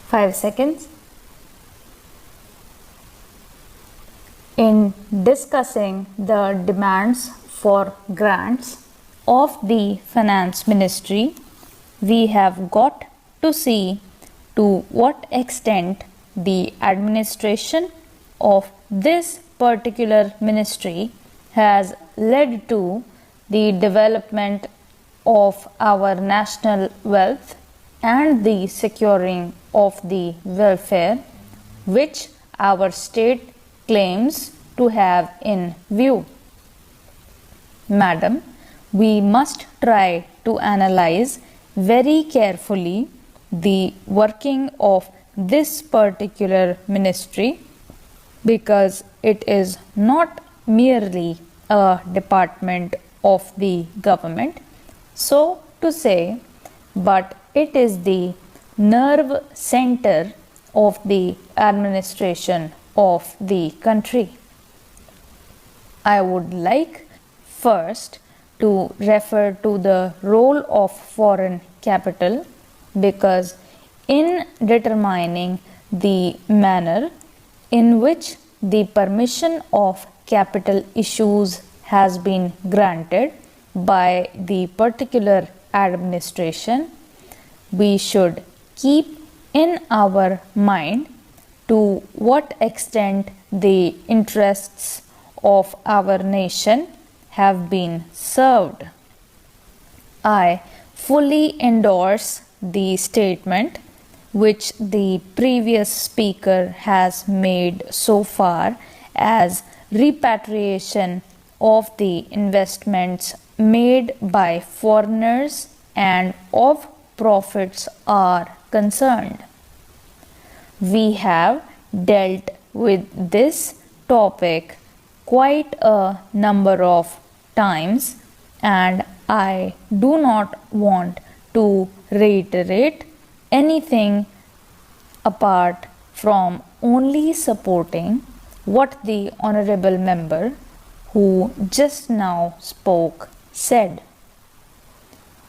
5 seconds. In discussing the demands for grants of the Finance Ministry, we have got to see to what extent the administration of this particular ministry has led to the development of our national wealth and the securing of the welfare which our state claims to have in view. Madam, we must try to analyze very carefully the working of this particular ministry because it is not merely a department of the government, so to say, but it is the nerve center of the administration of the country. I would like first to refer to the role of foreign capital because in determining the manner in which the permission of capital issues has been granted by the particular administration, we should keep in our mind to what extent the interests of our nation have been served. I fully endorse the statement which the previous speaker has made so far as repatriation of the investments made by foreigners and of profits are concerned. We have dealt with this topic quite a number of times and I do not want to reiterate anything apart from only supporting what the honorable member who just now spoke said.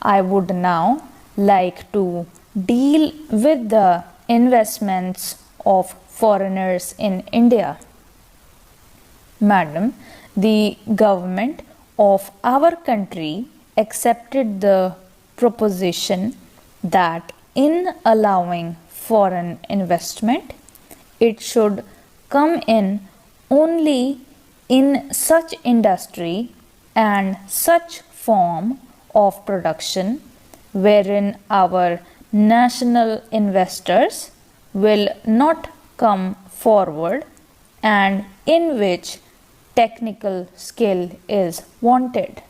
I would now like to deal with the investments of foreigners in India. Madam, the government of our country accepted the proposition that in allowing foreign investment, it should come in only in such industry and such form of production wherein our national investors will not come forward and in which technical skill is wanted.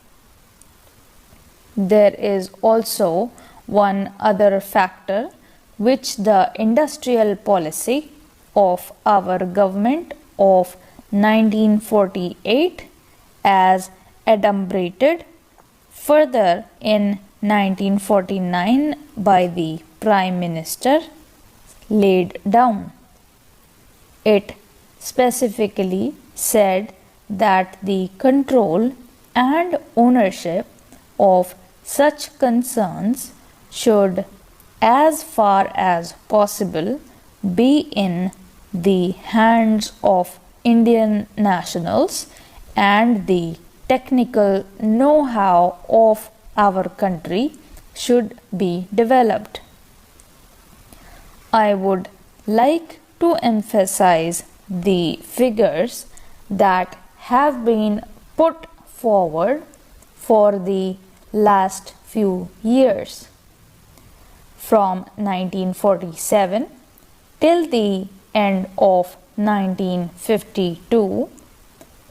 There is also one other factor which the industrial policy of our government of 1948 as adumbrated further in 1949 by the Prime Minister laid down. It specifically said that the control and ownership of such concerns should, as far as possible, be in the hands of Indian nationals and the technical know-how of our country should be developed. I would like to emphasize the figures that have been put forward for the last few years. From 1947 till the end of 1952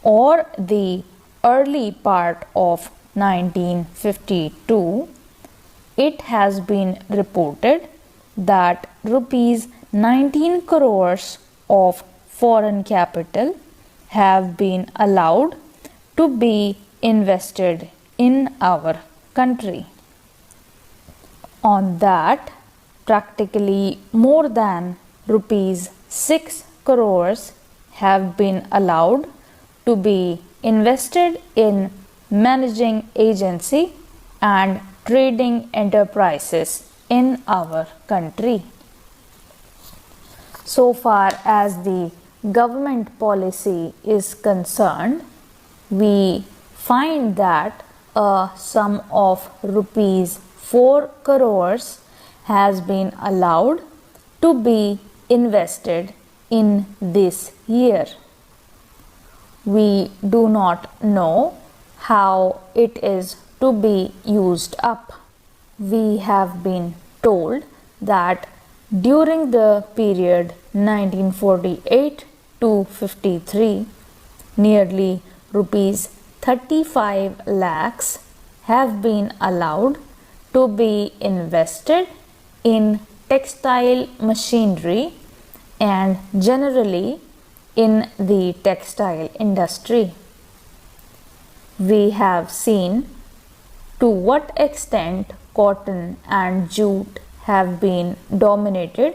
or the early part of 1952, it has been reported that rupees 19 crores of foreign capital have been allowed to be invested in our country. On that, practically more than rupees 6 crores have been allowed to be invested in managing agency and trading enterprises in our country. So far as the government policy is concerned, we find that a sum of rupees 4 crores has been allowed to be invested in this year. We do not know how it is to be used up. We have been told that during the period 1948 to 53, nearly rupees 35 lakhs have been allowed to be invested in textile machinery and generally in the textile industry. We have seen to what extent cotton and jute have been dominated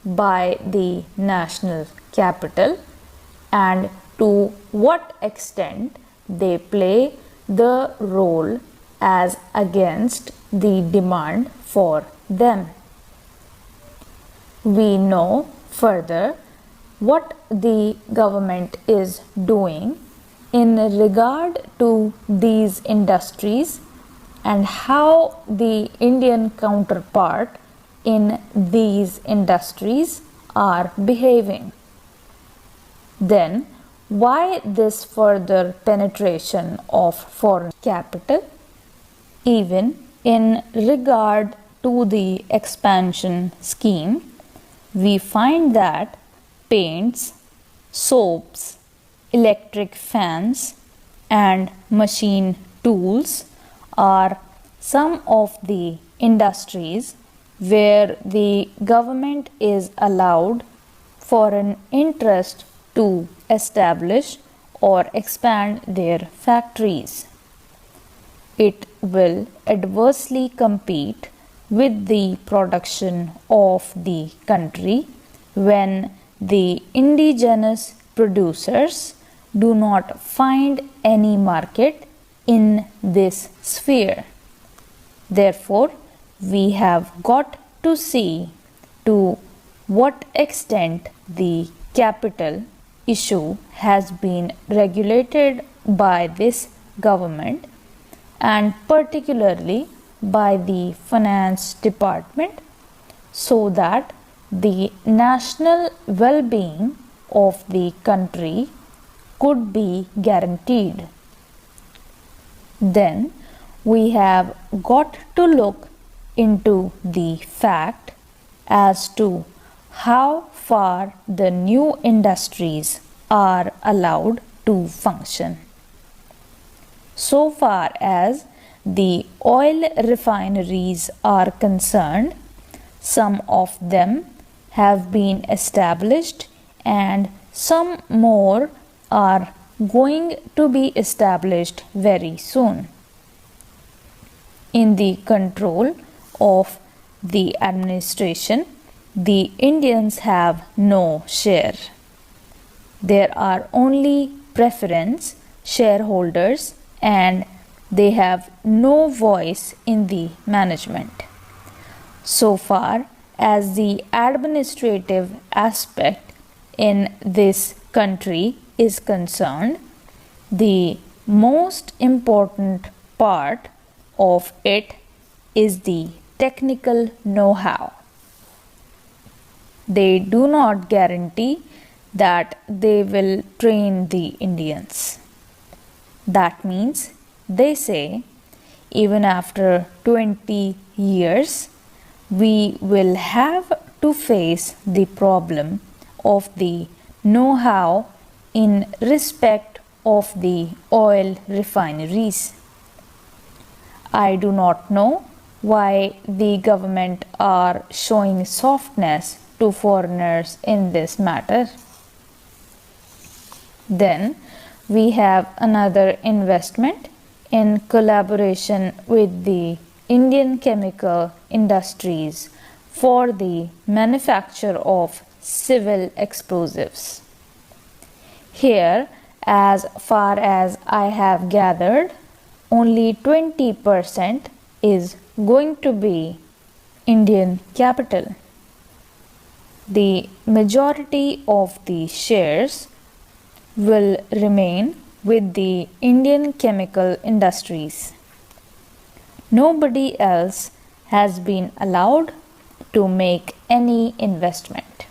by the national capital and to what extent they play the role as against the demand for them. We know further what the government is doing in regard to these industries and how the Indian counterpart in these industries are behaving. Then, why this further penetration of foreign capital? Even in regard to the expansion scheme, we find that paints, soaps, electric fans, and machine tools are some of the industries where the government is allowed foreign interest to establish or expand their factories. It will adversely compete with the production of the country when the indigenous producers do not find any market in this sphere. Therefore, we have got to see to what extent the capital issue has been regulated by this government and particularly by the finance department so that the national well-being of the country could be guaranteed. Then we have got to look into the fact as to how far the new industries are allowed to function. So far as the oil refineries are concerned, some of them have been established and some more are going to be established very soon. In the control of the administration, the Indians have no share. There are only preference shareholders and they have no voice in the management. So far as the administrative aspect in this country is concerned, the most important part of it is the technical know-how. They do not guarantee that they will train the Indians. That means they say even after 20 years we will have to face the problem of the know-how in respect of the oil refineries. I do not know why the government are showing softness to foreigners in this matter. Then we have another investment in collaboration with the Indian chemical industries for the manufacture of civil explosives. Here, as far as I have gathered, only 20% is going to be Indian capital. the majority of the shares will remain with the Indian chemical industries. Nobody else has been allowed to make any investment.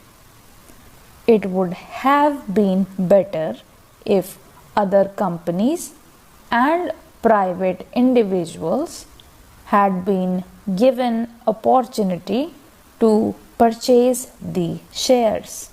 It would have been better if other companies and private individuals had been given opportunity to purchase the shares.